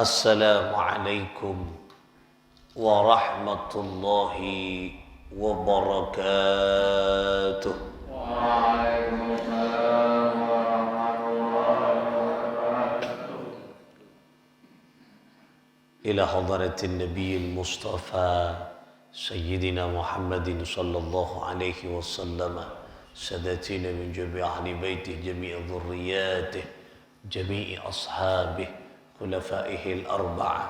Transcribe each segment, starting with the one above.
Assalamualaikum warahmatullahi wabarakatuh. Waalaikumsalam warahmatullahi wabarakatuh. Ila hadratin nabiyil mustafa sayyidina Muhammadin sallallahu alaihi wasallam sadatina min jami' ahli baitih jami' dhurriyyatih jami' ashabih خلفائه الأربعة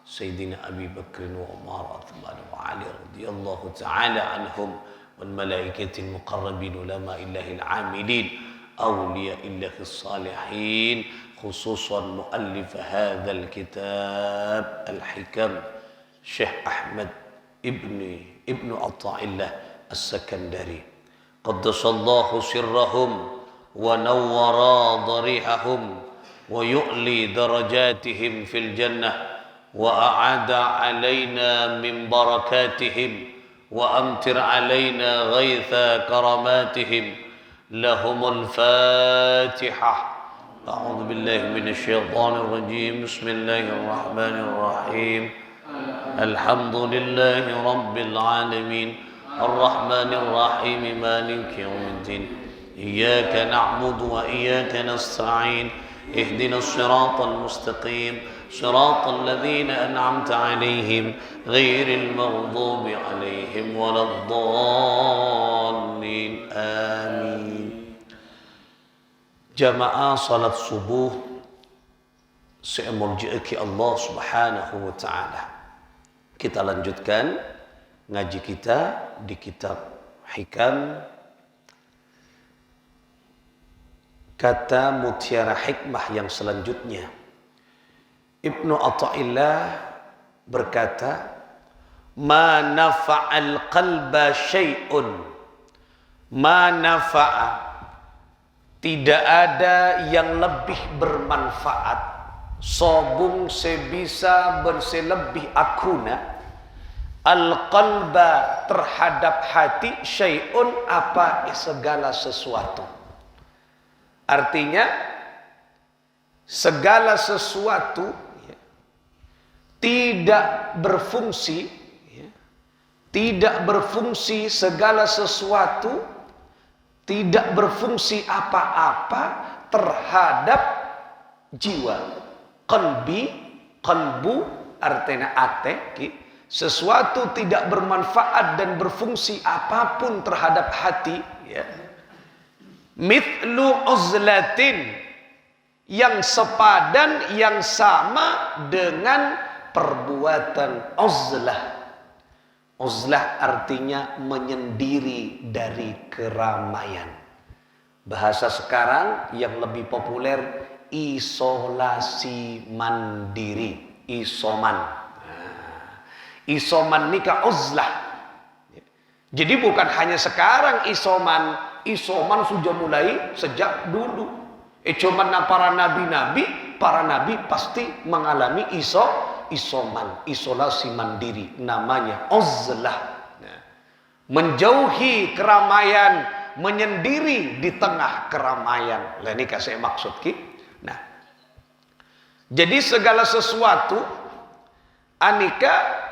سيدنا أبي بكر وعمر وعثمان وعلي رضي الله تعالى عنهم والملائكة المقربين علماء الله العاملين أولياء الله الصالحين خصوصا مؤلف هذا الكتاب الحكم شيخ أحمد ابن عطاء الله السكندري قدس الله سرهم ونور ضريحهم ويؤلي درجاتهم في الجنة وأعاد علينا من بركاتهم وأمطر علينا غيث كراماتهم لهم الفاتحة. أعوذ بالله من الشيطان الرجيم. بسم الله الرحمن الرحيم. الحمد لله رب العالمين الرحمن الرحيم مالك يوم الدين إياك نعبد وإياك نستعين اهدنا الصراط المستقيم صراط الذين أنعمت عليهم غير المغضوب عليهم ولا الضالين آمين. Jamaah salat subuh saya memuji Allah Subhanahu wa taala. Kita lanjutkan ngaji kita di kitab Hikam. Kata mutiara hikmah yang selanjutnya, Ibnu Athaillah berkata, ma nafa'al qalba syai'un, ma nafa'a, tidak ada yang lebih bermanfaat, sobung sebisa berselebih akuna, al qalba terhadap hati, syai'un apa segala sesuatu. Artinya segala sesuatu tidak berfungsi, tidak berfungsi segala sesuatu, tidak berfungsi apa-apa terhadap jiwa. Qalbu artinya ate, sesuatu tidak bermanfaat dan berfungsi apapun terhadap hati, ya. Mithlu uzlatin, yang sepadan, yang sama dengan perbuatan uzlah. Uzlah artinya menyendiri dari keramaian. Bahasa sekarang yang lebih populer isolasi mandiri, isoman. Isoman nikah uzlah. Jadi bukan hanya sekarang isoman sudah mulai sejak dulu. Cuman para nabi pasti mengalami isoman, isolasi mandiri, namanya uzlah. Menjauhi keramaian, menyendiri di tengah keramaian. Lah ini saya maksud ki. Nah, jadi segala sesuatu anika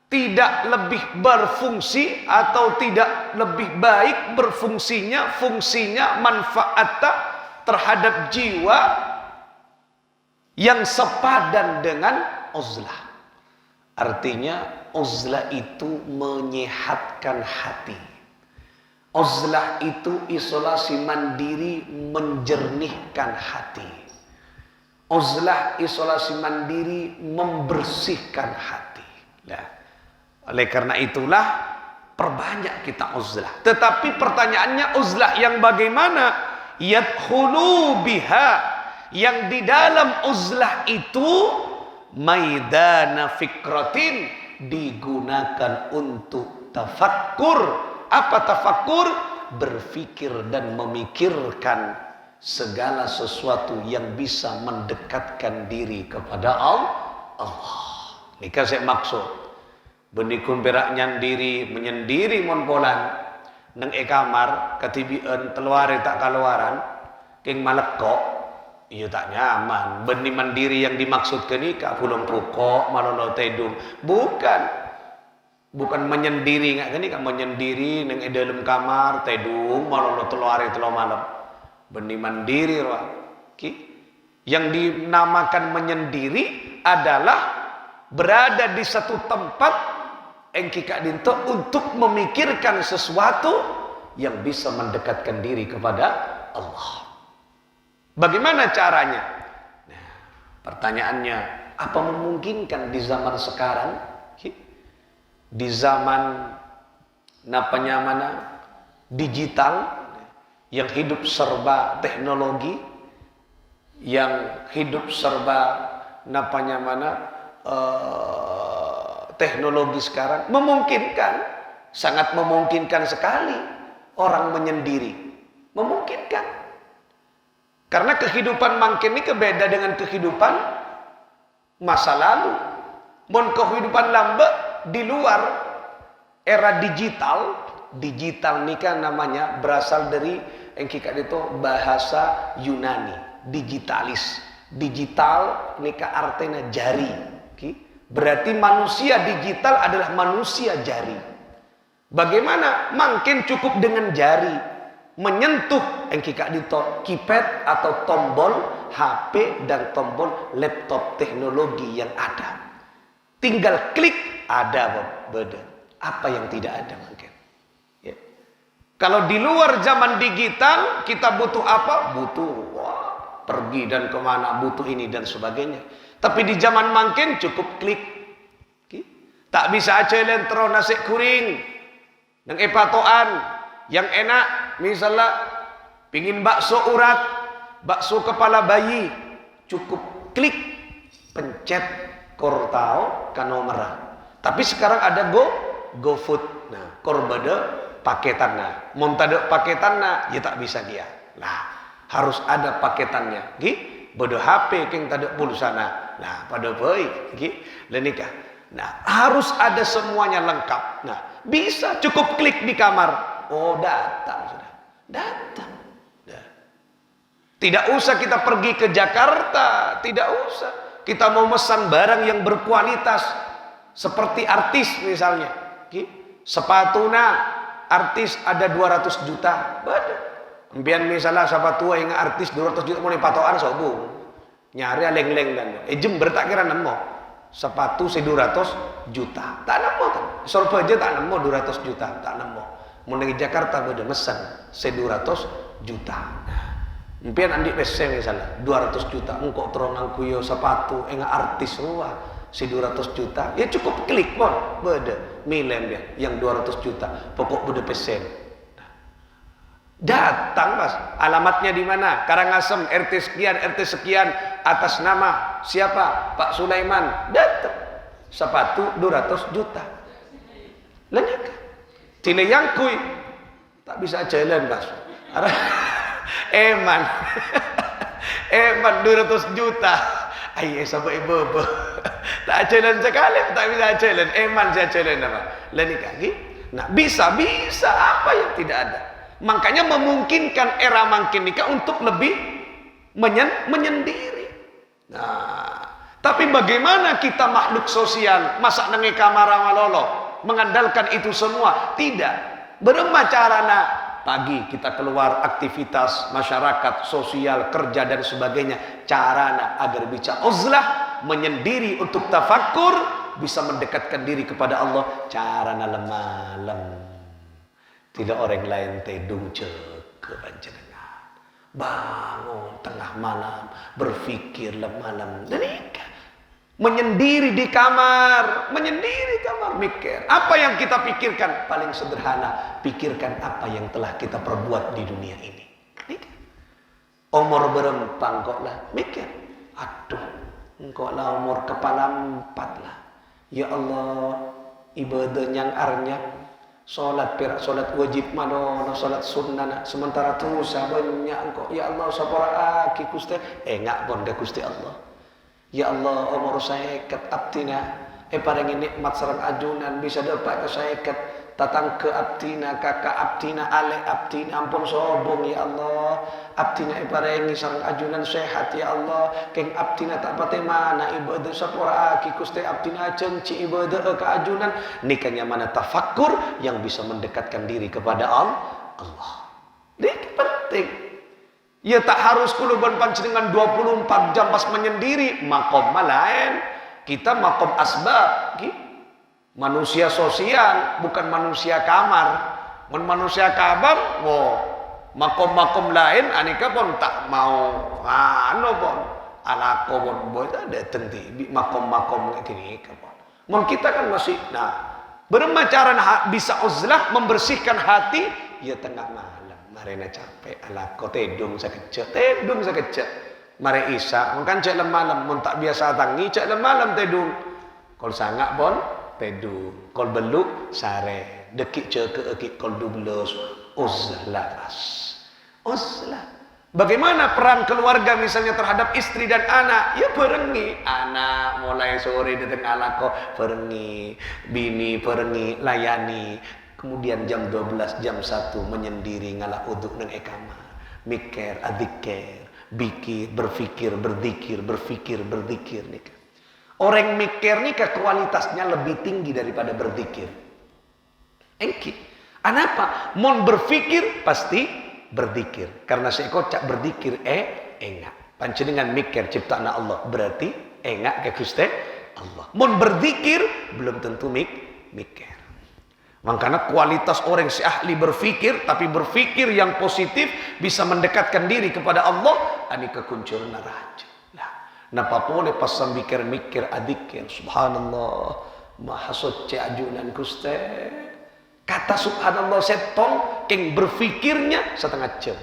tidak lebih berfungsi atau tidak lebih baik berfungsinya, fungsinya manfaatnya terhadap jiwa yang sepadan dengan uzlah. Artinya uzlah itu menyehatkan hati. Uzlah itu isolasi mandiri, menjernihkan hati. Uzlah isolasi mandiri, membersihkan hati. Nah, oleh karena itulah perbanyak kita uzlah. Tetapi pertanyaannya uzlah yang bagaimana? Yadkhulu biha, yang di dalam uzlah itu maidana fikratin, digunakan untuk tafakkur. Apa tafakkur? Berfikir dan memikirkan segala sesuatu yang bisa mendekatkan diri kepada Allah. Ini kan saya maksud. Benikun berak nyandiri, menyendiri mon polan nang kamar katibian teluare tak kaluaran king malekok Iya tak nyaman. Benih mandiri yang dimaksudkan ini kak pulang pokok manono tedung. Bukan menyendiri nggak gini kan menyendiri neng dalam kamar tedung manono telo hari telo malam. Benih mandiri roh. Yang dinamakan menyendiri adalah berada di satu tempat engkika dinto untuk memikirkan sesuatu yang bisa mendekatkan diri kepada Allah. Bagaimana caranya? Nah, pertanyaannya, apa memungkinkan di zaman sekarang? Di zaman digital yang hidup serba teknologi, yang hidup serba teknologi sekarang memungkinkan, sangat memungkinkan sekali orang menyendiri. Memungkinkan. Karena kehidupan mangkin ini beda dengan kehidupan masa lalu. Mon kehidupan lambe di luar era digital ini kan namanya berasal dari yang kita itu bahasa Yunani, digitalis. Digital ini kan artinya jari. Berarti manusia digital adalah manusia jari. Bagaimana? Mungkin cukup dengan jari menyentuh yang kita dito keypad atau tombol HP dan tombol laptop teknologi yang ada. Tinggal klik ada beda. Apa yang tidak ada mungkin. Ya. Kalau di luar zaman digital kita butuh apa? Butuh pergi dan kemana, butuh ini dan sebagainya. Tapi di zaman mungkin cukup klik. Tak bisa aja lentro nasi kuring dan epatoan yang enak. Misalnya pingin bakso urat, bakso kepala bayi, cukup klik pencet kortao kanomera. Tapi sekarang ada GoFood. Nah, korbada paketan nah. Montade paketan nah, ya tak bisa dia. Nah, harus ada paketannya. Bodo HP king tade pulsa nah. Nah, pada boy, lenikah. Nah, harus ada semuanya lengkap. Nah, bisa cukup klik di kamar. Oh, datang sudah. Datang. Tidak usah kita pergi ke Jakarta, tidak usah. Kita mau pesan barang yang berkualitas seperti artis misalnya. Sepatuna artis ada 200 juta. Empian misalnya sepatu yang artis 200 juta mau dipatokan sobung. Nyari leng-leng dan Jember tak kira nemu. Sepatu 200 juta. Tak nemu kan. Surabaya tak nemu 200 juta, tak nemu. Mau di Jakarta udah mesen 200 juta. Mungkin andi pesen misalnya 200 juta. Engkau teronang kuyo sepatu artis semua 200 juta. Ya cukup klik pun beda milem dia yang 200 juta. Pokok beda pesen. Datang mas. Alamatnya di mana? Karangasem RT sekian atas nama siapa? Pak Sulaiman. Datang. Sepatu 200 juta. Lenyap. Cile yang kui tak bisa jalan mas. Eman 200 juta. Ayah sampai ibu tak jalan sekali, tak bisa jalan. Eman saya jalan apa? Leni kaki. Nah bisa apa yang tidak ada. Makanya memungkinkan era mangkin nikah untuk lebih menyendiri. Nah tapi bagaimana kita makhluk sosial masa nengi kamar malolo? Mengandalkan itu semua tidak. Berapa carana pagi kita keluar aktivitas masyarakat sosial kerja dan sebagainya carana agar bisa uzlah menyendiri untuk tafakur bisa mendekatkan diri kepada Allah carana malam tidak orang lain tedung ke panjenengan bangun tengah malam berpikir malam dan menyendiri di kamar mikir apa yang kita pikirkan paling sederhana pikirkan apa yang telah kita perbuat di dunia ini umur berempang kok lah mikir aduh engkau lah umur kepala 4 lah ya Allah ibadah yang arnya solat wajib manono solat sunnah sementara terus banyak engkau ya Allah sapora aki Gusti ngak bonde Gusti Allah ya Allah umur saya ket abdina paling nikmat sareng ajunan bisa dapat ke saya ket tatang ke abdina, kakak abdina, ale abdina, ampun sobong ya Allah. Abdina iparengi sareng ajunan sehat ya Allah. Keng abdina tak pate mana ibadah sapora aki kuste abdina cenci ibadah ke ajunan. Nikahnya mana tafakkur yang bisa mendekatkan diri kepada Allah. Ini penting. Ya tak harus kuluban panjenengan 24 jam pas menyendiri. Makom lain. Kita makom asbab. Manusia sosial, bukan manusia kamar. Manusia kamar, makom-makom lain, anika pun tak mau. Pun, alako pun, ada tenti. Makom-makom gini, pun. Kita kan masih, bermacaran bisa uzlah membersihkan hati, ya tengah malam. Marina capek, alako tedung sekejap. Mari isa, mungkin cek malam, mun tak biasa tangi, cek malam tedung. Kol sangak pun, tedung. Kol beluk, sare. Dekik cek kol 12, uzlah. Bagaimana peran keluarga misalnya terhadap istri dan anak? Ya perengi. Anak mulai sore datang alako, perengi. Bini perengi, layani. Kemudian jam 12, jam 1 menyendiri ngalah uduk nang ekama. Mikir, adzikir, bikir, berfikir, berzikir nih. Orang mikir nih kualitasnya lebih tinggi daripada berzikir. Engki. Anapa? Mon berfikir pasti berzikir. Karena saya kocak berzikir enggak. Panjenengan mikir ciptaan Allah berarti enggak ke Gusti Allah. Mon berzikir belum tentu mikir. Makanya kualitas orang si ahli berfikir, tapi berfikir yang positif bisa mendekatkan diri kepada Allah. Ini kekuncian raja. Napa boleh pas mikir adikir. Subhanallah, maha suci ajunan Gusti. Kata subhanallah setong, keng berfikirnya setengah jam.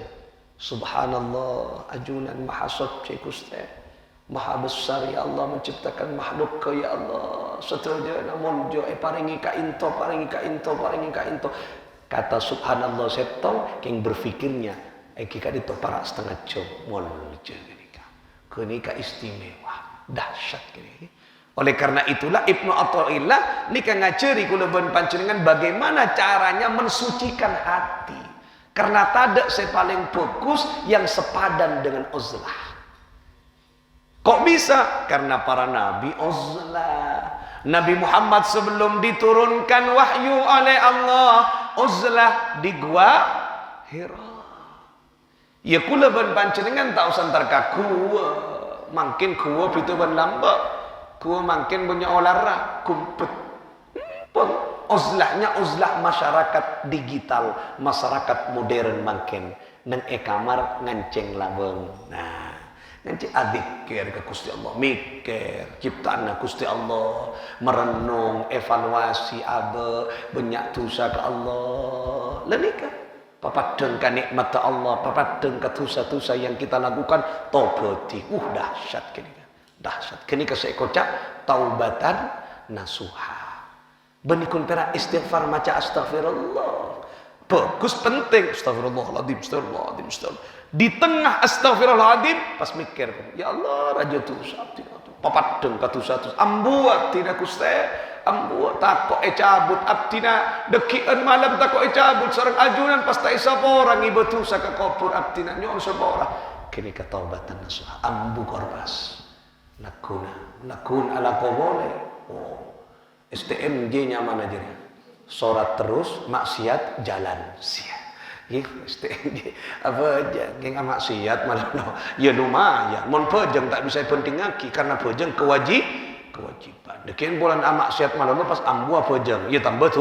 Subhanallah, ajunan maha suci Gusti. Maha besar ya Allah menciptakan makhluk ya Allah. Seterusnya namun jo paringi ka into. Kata subhanallah setong keng berfikirnya kita itu para setengah jam mol kenika istimewa dahsyat gini. Oleh karena itulah Ibnu Athaillah nika ngajari kula ben panjenengan bagaimana caranya mensucikan hati. Karena tada saya paling fokus yang sepadan dengan uzlah. Kok bisa? Karena para nabi uzlah. Nabi Muhammad sebelum diturunkan wahyu oleh Allah uzlah di gua Hira. Ya kula ban panjenengan tak usah terkaku. Makin kuwa pitu ban lambak. Kuwa makin punya olara kumpet. Pun uzlahnya uzlah masyarakat digital, masyarakat modern makin nang kamar nganceng labeng. Nah, nganceng adzikir ke Gusti Allah, mikir ciptaan Gusti Allah, merenung, evaluasi abe, banyak dosa ke Allah. Lenika papadeng ka nikmat Allah, papadeng ka dosa-dosa yang kita lakukan, tobati. Dahsyat kini. Dahsyat. Kini ka saya kocak taubatan nasuha. Benikun pera istighfar maca astagfirullah. Bagus penting astagfirullahaladzim. Di tengah astagfirullahaladzim pas mikir, ya Allah raja dosa papadeng ka dosa-dosa. Ambuat tidak Gusti. Ambuat takok cabut abdina dekian malam takok cabut sareng ajunan pas tak isa orang ibu dosa ka kubur abdina nyon sepora kini ka taubatan nasuha ambu korbas nakun ala qobole STMJ-nya mana jadi sorat terus maksiat jalan sia STMJ apa aja geng maksiat malah ya lumayan mon pejeng tak bisa penting lagi karena pejeng kewajiban. Dekin bulan maksiat malam pas ambu apa jeng? Ya tambah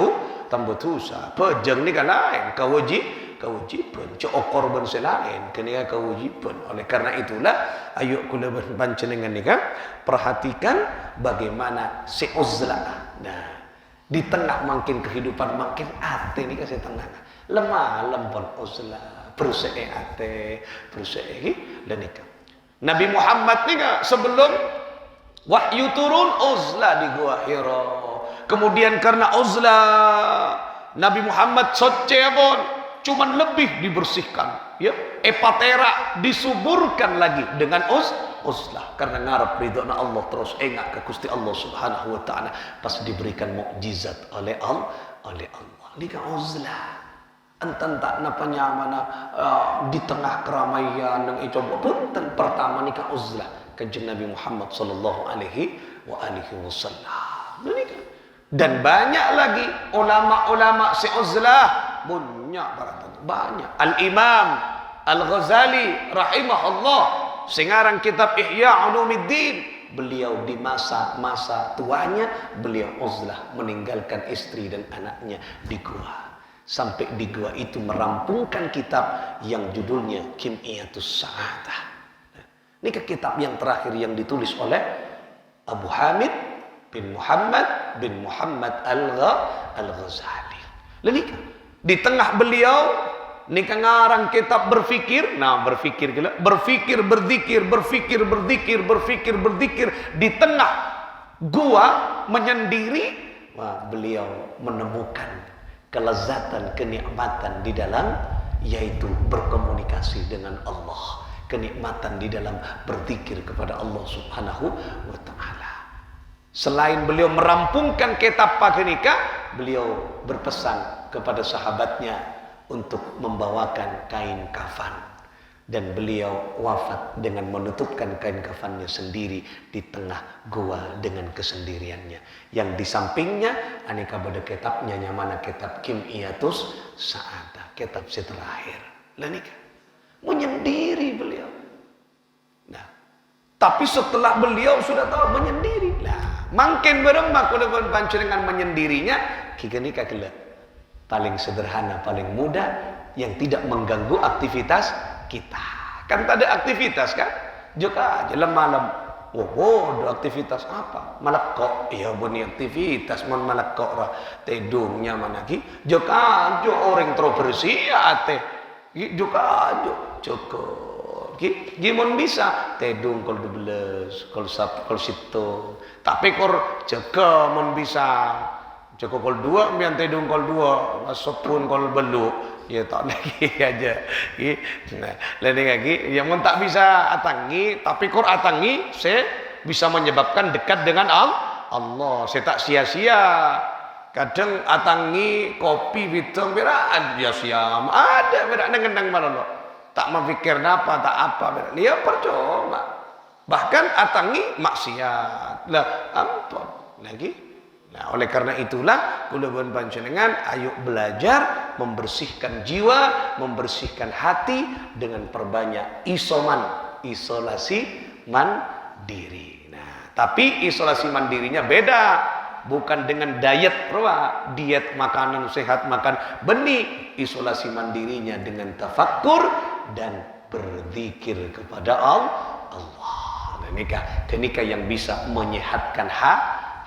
dosa. Pejeng ni kan lain, kewajiban. Cok korban selain, kena kewajiban. Oleh karena itulah, ayo kula panjenengan ni kan perhatikan bagaimana si uzlah. Nah, di tengah makin kehidupan makin ate ni kasih tengah. Lemah lempon uzlah, berusaha ate, berusaha dan nikah. Nabi Muhammad ni kan sebelum wahyu turun uzlah di gua Hira. Kemudian karena uzlah Nabi Muhammad pun cuman lebih dibersihkan ya. Epatera disuburkan lagi dengan uzlah karena ngarep ridhonya Allah terus engak ke Gusti Allah Subhanahu wa taala pas diberikan mukjizat oleh Allah. Nika uzlah. Enten tak napanya mana di tengah keramaian yang itu punten pertama nika uzlah kanjeng Nabi Muhammad sallallahu alaihi wasallam. Dan banyak lagi ulama-ulama si uzlah banyak. Al-Imam Al-Ghazali rahimahullah singarang kitab Ihya Ulumuddin, beliau di masa tuanya beliau uzlah meninggalkan istri dan anaknya di gua. Sampai di gua itu merampungkan kitab yang judulnya Kim'iyatus Sa'adah. Ini kitab yang terakhir yang ditulis oleh Abu Hamid bin Muhammad Al-Ghazali. Lalu di tengah beliau nika ngarang kitab berfikir, berfikir berzikir di tengah gua menyendiri, beliau menemukan kelezatan, kenikmatan di dalam yaitu berkomunikasi dengan Allah, kenikmatan di dalam berzikir kepada Allah Subhanahu wa taala. Selain beliau merampungkan kitab pakenika, beliau berpesan kepada sahabatnya untuk membawakan kain kafan, dan beliau wafat dengan menutupkan kain kafannya sendiri di tengah gua dengan kesendiriannya. Yang di sampingnya aneka pada kitabnya nyamana kitab Kim'iyatus Sa'adah, kitab terakhir. Lanika menyendiri beliau. Nah, tapi setelah beliau sudah tahu menyendiri, makin beremak kuda panjenengan menyendirinya kikenika kila paling sederhana, paling mudah yang tidak mengganggu aktivitas kita. Kan tak ada aktivitas kan? Juga aja malam. Ada aktivitas apa? Malakok. Iya boni aktivitas mon malakok ra. Tedungnya mana ki? Juga aja orang terus bersih ate. Juga aja cukup. Gimon bisa tedung kol 12, kol sab, kol situ. Tapi kor jaga mon bisa. Jaga kol 2, biar tedung kol 2, masukpun kol beluk. Ya tak lagi aja. Nah, lain lagi yang mun tak bisa atangi, tapi kor atangi se bisa menyebabkan dekat dengan Allah. Saya tak sia-sia. Kadang atangi kopi bidang berat ya siam. Ada berat ngendang malolo. Tak memikir apa tak apa berat. Dia percuma. Bahkan atangi maksiat. Lah ampun lagi. Nah, oleh karena itulah kula panjenengan ayo belajar membersihkan jiwa, membersihkan hati dengan perbanyak isolasi mandiri. Nah, tapi isolasi mandirinya beda, bukan dengan diet, diet makanan sehat, makan benih. Isolasi mandirinya dengan tafakkur dan berzikir kepada Allah. Nah, nikah yang bisa menyehatkan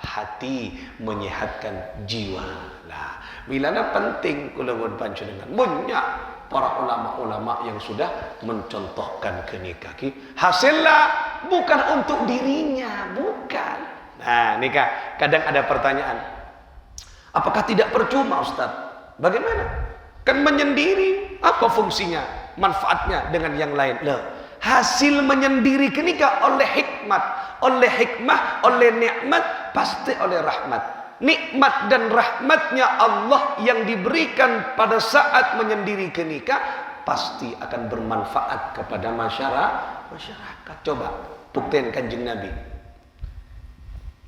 hati, menyehatkan jiwa. Nah, bilana penting kula panjenengan. Banyak para ulama-ulama yang sudah mencontohkan kenikah. Hasilnya bukan untuk dirinya, bukan. Nah, nikah kadang ada pertanyaan. Apakah tidak percuma, Ustaz? Bagaimana? Kan menyendiri, apa fungsinya? Manfaatnya dengan yang lain. Hasil menyendiri kenikah oleh hikmah, oleh nikmat, pasti oleh rahmat. Nikmat dan rahmatnya Allah yang diberikan pada saat menyendiri kenikah pasti akan bermanfaat kepada masyarakat. Coba buktiin Kanjeng Nabi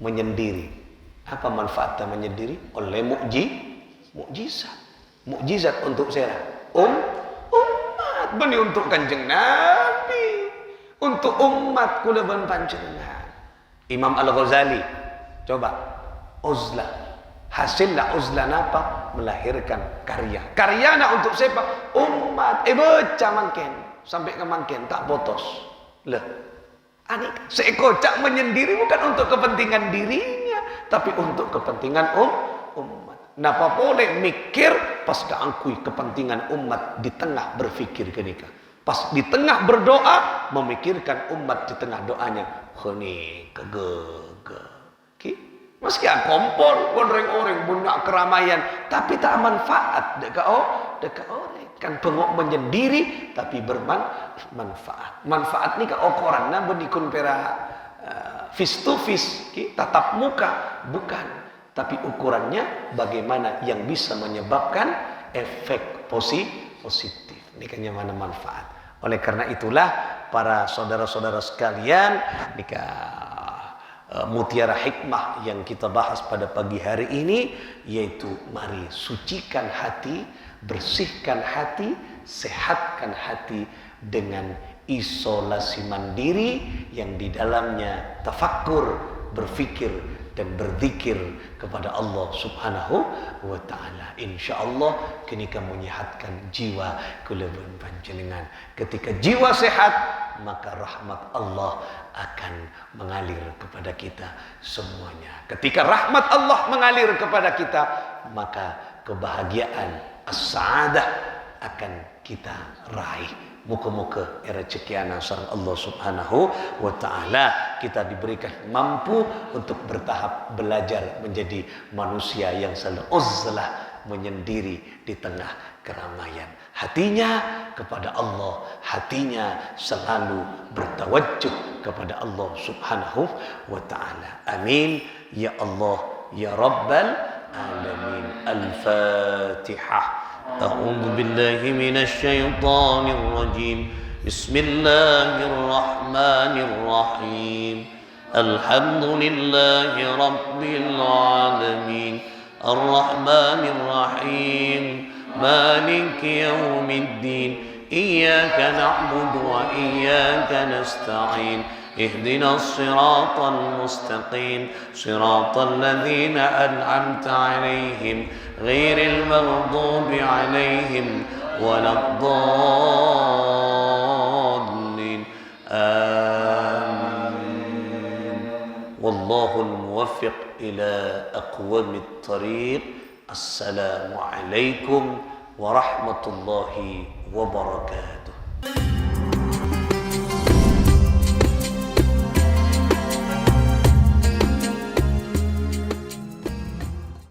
menyendiri. Apa manfaatnya menyendiri? Oleh mukjizat untuk saya. Umat benih untuk Kanjeng Nabi, untuk umat kula panjenengan. Imam Al-Ghazali coba uzlah, hasilnya uzlah apa? Melahirkan karyana untuk siapa? Umat. Baca mangken sampai ke mangken tak potos. Anik seekocak menyendiri bukan untuk kepentingan dirinya, tapi untuk kepentingan umat. Napa boleh mikir pas keangkui kepentingan umat di tengah berfikir kenikah. Pas di tengah berdoa memikirkan umat di tengah doanya. Khoni kege. Meski kompor orang banyak keramaian tapi tak manfaat dekat orang. Kan pengok menyendiri tapi bermanfaat. Manfaat ni ka okoran na benikun pera face to face tatap muka bukan. tapi ukurannya bagaimana yang bisa menyebabkan efek positif. Ini kan yang mana manfaat. Oleh karena itulah para saudara-saudara sekalian, mutiara hikmah yang kita bahas pada pagi hari ini, yaitu mari sucikan hati, bersihkan hati, sehatkan hati dengan isolasi mandiri yang di dalamnya tafakkur, berfikir dan berzikir kepada Allah Subhanahu wa taala. Insyaallah kini kamu menyehatkan jiwa kula panjenengan. Ketika jiwa sehat, maka rahmat Allah akan mengalir kepada kita semuanya. Ketika rahmat Allah mengalir kepada kita, maka kebahagiaan as-sa'adah akan kita raih. Muka-muka rezekiana sareng Allah Subhanahu wa taala kita diberikan mampu untuk bertahap belajar menjadi manusia yang selalu uzlah, menyendiri di tengah keramaian. Hatinya kepada Allah, hatinya selalu bertawajjuh kepada Allah Subhanahu wa taala. Amin ya Allah ya Rabbal alamin. Al-Fatihah. أعوذ بالله من الشيطان الرجيم بسم الله الرحمن الرحيم الحمد لله رب العالمين الرحمن الرحيم مالك يوم الدين إياك نعبد وإياك نستعين اهدنا الصراط المستقيم صراط الذين أنعمت عليهم غير المغضوب عليهم ولا الضالين آمين والله الموفق إلى أقوم الطريق. السلام عليكم ورحمة الله وبركاته.